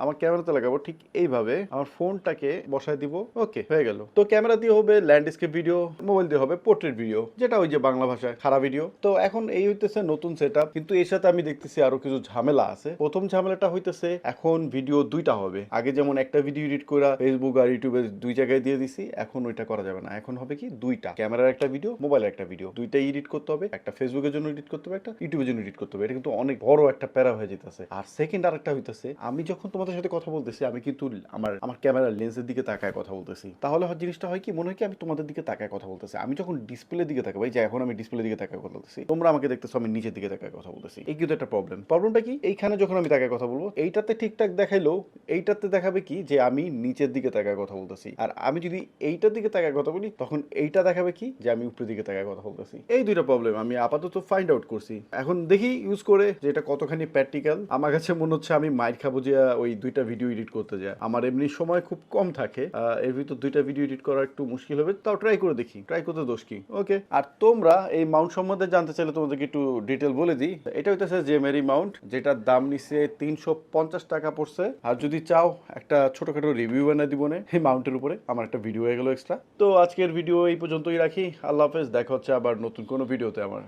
আমার ক্যামেরাতে লাগাবো ঠিক এইভাবে আমার ফোনটাকে বসায় দিব। ওকে, হয়ে গেল। তো ক্যামেরা দিয়ে হবে ল্যান্ডস্কেপ ভিডিও, মোবাইল দিয়ে হবে পোর্ট্রেট ভিডিও, যেটা ওই যে বাংলা ভাষায় খারাপ ভিডিও। তো এখন এই হইতেছে নতুন সেটআপ, কিন্তু এর সাথে আমি দেখতেছি আরো কিছু ঝামেলা আছে। প্রথম ঝামেলাটা হইতেছে এখন ভিডিও দুইটা হবে। আগে যেমন একটা ভিডিও এডিট করে ফেসবুক আর ইউটিউবে দুই জায়গায় দিয়ে দিছি, এখন ওইটা করা যাবে না। এখন হবে কি দুইটা, ক্যামেরার একটা ভিডিও, মোবাইলের একটা ভিডিও, দুইটাই এডিট করতে হবে। একটা ফেসবুকের জন্য এডিট করতে হবে, একটা ইউটিউবের জন্য এডিট করতে হবে। এটা কিন্তু অনেক বড় একটা প্যারা হয়ে যেতেছে। আর সেকেন্ড আরেকটা হইতেছে, আমি যখন তোমাদের সাথে কথা বলতেছি আমি কিন্তু আমার আমার ক্যামেরার লেন্সের দিকে তাকায় কথা বলতেছি। তাহলে জিনিসটা হয় কি, মনে হয় কি আমি তোমাদের দিকে তাকায় কথা বলতেছি। আমি যখন ডিসপ্লের দিকে তাকাই, যে এখন আমি ডিসপ্লের দিকে তাকায় কথা বলতেছি, তোমরা আমাকে দেখতেছো আমি নিচের দিকে তাকায় কথা বলতেছি। এই কিন্তু একটা প্রবলেমটা কি, এইখানে যখন আমি তাকায় কথা বলবো এইটাতে ঠিকঠাক দেখাইলো, এইটাতে দেখাবে কি যে আমি নিচের দিকে তাকায় কথা বলতেছি। আর আমি যদি এইটার দিকে তাকায় কথা বলি, তখন এইটা দেখাবে কি যে আমি উপরের দিকে তাকায় কথা বলতেছি। এই দুইটা প্রবলেম আমি আপাতত ফাইন্ড আউট করছি। এখন দেখি ইউজ করে যে এটা কতখানি প্র্যাকটিক্যাল। আমার কাছে মনে হচ্ছে আমি মাইর খাবো যে ওই দুইটা ভিডিও এডিট করতে যায়। আমার এমনি সময় খুব কম থাকে, এর ভিতর দুইটা ভিডিও এডিট করা একটু মুশকিল হবে। তাও ট্রাই করে দেখি, ট্রাই করতে দোষ কি। ওকে, আর তোমরা এই মাউন্ট সম্বন্ধে জানতে চাইলে তোমাদেরকে একটু ডিটেল বলে দিই। এটা হইতেছে জেমেরি মাউন্ট, যেটার দাম নিচ্ছে 350 টাকা পড়ছে। আর যদি চাও একটা ছোটখাটো রিভিউ বানিয়ে দিব না এই মাউন্টের উপরে, আমার একটা ভিডিও হয়ে গেল এক্সট্রা। তো আজকের ভিডিও এই পর্যন্তই রাখি। আল্লাহ হাফেজ, দেখা হচ্ছে আবার নতুন কোনো ভিডিওতে আমার।